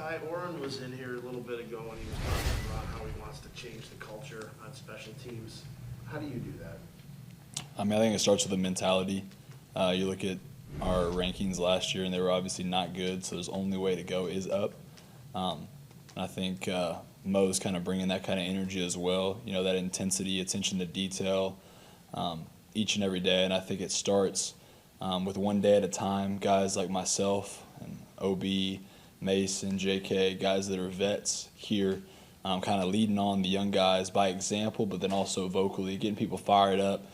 Ty Oren was in here a little bit ago and he was talking about how he wants to change the culture on special teams. How do you do that? I mean, I think it starts with the mentality. You look at our rankings last year, and they were obviously not good, so there's only way to go is up. I think Mo's kind of bringing that kind of energy as well, you know, that intensity, attention to detail each and every day. And I think it starts with one day at a time, guys like myself and OB, Mason, JK, guys that are vets here, kind of leading on the young guys by example, but then also vocally, getting people fired up.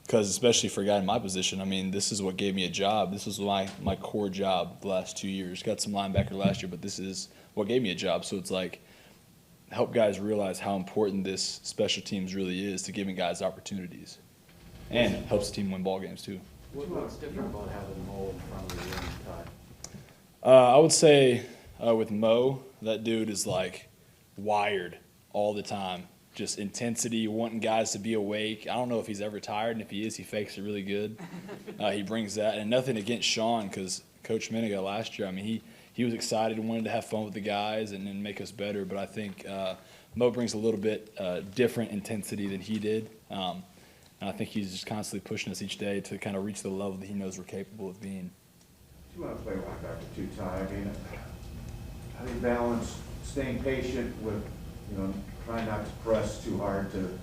Because especially for a guy in my position, I mean, this is what gave me a job. This was my core job the last 2 years. Got some linebacker last year, but this is what gave me a job. So it's like, help guys realize how important this special teams really is to giving guys opportunities. And it helps the team win ball games too. What's different about having Mo in front of you and Ty? I would say with Mo, that dude is like wired all the time. Just intensity, wanting guys to be awake. I don't know if he's ever tired, and if he is, he fakes it really good. He brings that, and nothing against Sean, because Coach Miniga last year, I mean, he was excited and wanted to have fun with the guys and make us better. But I think Mo brings a little bit different intensity than he did. And I think he's just constantly pushing us each day to kind of reach the level that he knows we're capable of being. You want to play linebacker too, Ty. I mean, how do you balance staying patient with, you know, trying not to press too hard to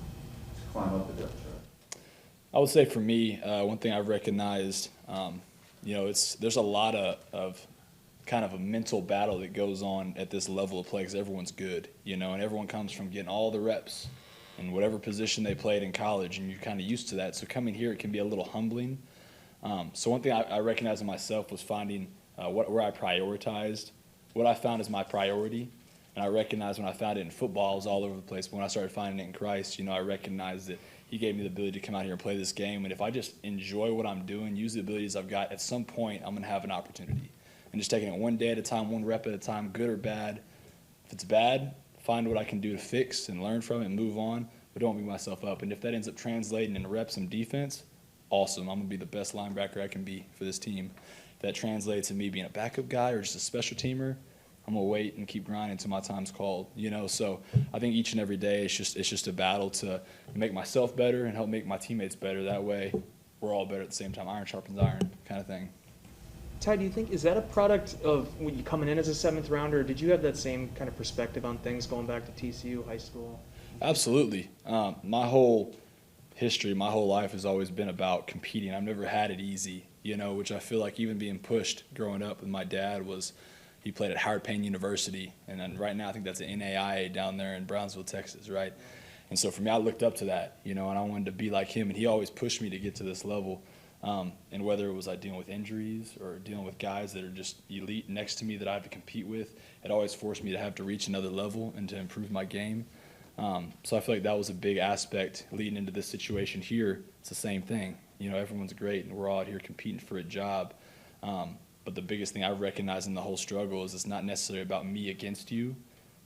climb up the depth chart? I would say for me, one thing I've recognized, you know, there's a lot of kind of a mental battle that goes on at this level of play because everyone's good, you know, and everyone comes from getting all the reps in whatever position they played in college, and you're kind of used to that. So coming here, it can be a little humbling. So one thing I recognized in myself was finding where I prioritized. What I found is my priority. And I recognized when I found it in football, I was all over the place. But when I started finding it in Christ, you know, I recognized that he gave me the ability to come out here and play this game. And if I just enjoy what I'm doing, use the abilities I've got, at some point I'm going to have an opportunity. And just taking it one day at a time, one rep at a time, good or bad. If it's bad, find what I can do to fix and learn from it and move on, but don't beat myself up. And if that ends up translating into reps and defense, awesome. I'm going to be the best linebacker I can be for this team. If that translates to me being a backup guy or just a special teamer, I'm gonna wait and keep grinding until my time's called, you know. So I think each and every day it's just a battle to make myself better and help make my teammates better. That way, we're all better at the same time. Iron sharpens iron, kind of thing. Ty, do you think, is that a product of when you coming in as a seventh rounder, or did you have that same kind of perspective on things going back to TCU, high school? Absolutely. My whole history, my whole life has always been about competing. I've never had it easy, you know, which I feel like even being pushed growing up with my dad was. He played at Howard Payne University, and then right now I think that's an NAIA down there in Brownsville, Texas, right? And so for me, I looked up to that, you know, and I wanted to be like him, and he always pushed me to get to this level. And whether it was like dealing with injuries or dealing with guys that are just elite next to me that I have to compete with, it always forced me to have to reach another level and to improve my game. So I feel like that was a big aspect leading into this situation here. It's the same thing. You know, everyone's great, and we're all out here competing for a job. But the biggest thing I recognize in the whole struggle is it's not necessarily about me against you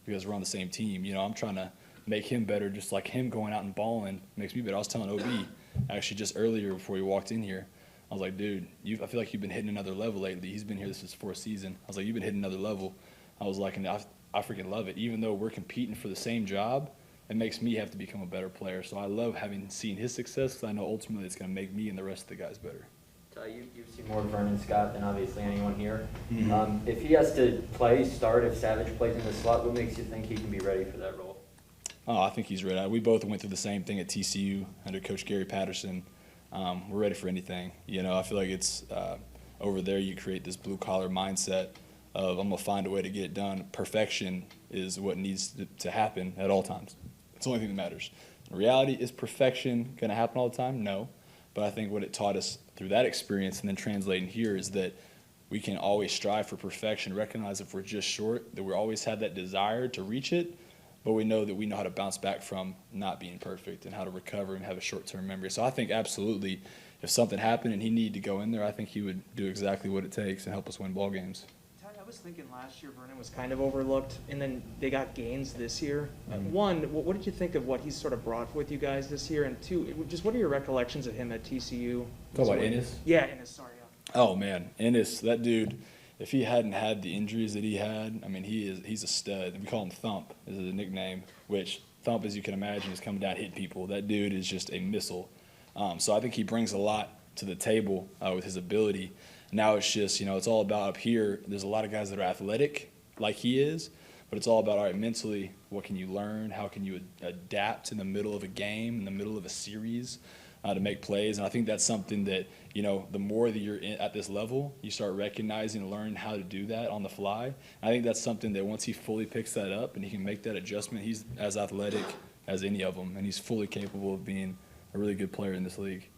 because we're on the same team. You know, I'm trying to make him better, just like him going out and balling makes me better. I was telling OB actually just earlier before he walked in here, I was like, dude, I feel like you've been hitting another level lately. He's been here, this is his fourth season. I was like, you've been hitting another level. I was like, and I freaking love it. Even though we're competing for the same job, it makes me have to become a better player. So I love having seen his success because I know ultimately it's going to make me and the rest of the guys better. You've seen more of Vernon Scott than obviously anyone here. Mm-hmm. If he has to start, if Savage plays in the slot, what makes you think he can be ready for that role? Oh, I think he's ready. We both went through the same thing at TCU under Coach Gary Patterson. We're ready for anything. You know, I feel like it's over there you create this blue-collar mindset of I'm going to find a way to get it done. Perfection is what needs to happen at all times. It's the only thing that matters. In reality, is perfection going to happen all the time? No. But I think what it taught us through that experience and then translating here is that we can always strive for perfection, recognize if we're just short, that we always have that desire to reach it, but we know that we know how to bounce back from not being perfect and how to recover and have a short-term memory. So I think absolutely if something happened and he needed to go in there, I think he would do exactly what it takes and help us win ball games. I was thinking last year Vernon was kind of overlooked, and then they got Gaines this year. One, what did you think of what he's sort of brought with you guys this year? And two, just what are your recollections of him at TCU? Talk about Ennis? Yeah, Ennis, sorry. Yeah. Oh, man, Ennis, that dude, if he hadn't had the injuries that he had, I mean, he's a stud. We call him Thump, is his nickname, which Thump, as you can imagine, is coming down hitting people. That dude is just a missile. So I think he brings a lot to the table with his ability. Now it's just, it's all about up here. There's a lot of guys that are athletic like he is, but it's all about, all right, mentally, what can you learn? How can you adapt in the middle of a game, in the middle of a series to make plays? And I think that's something that, the more that you're at this level, you start recognizing and learning how to do that on the fly. I think that's something that once he fully picks that up and he can make that adjustment, he's as athletic as any of them, and he's fully capable of being a really good player in this league.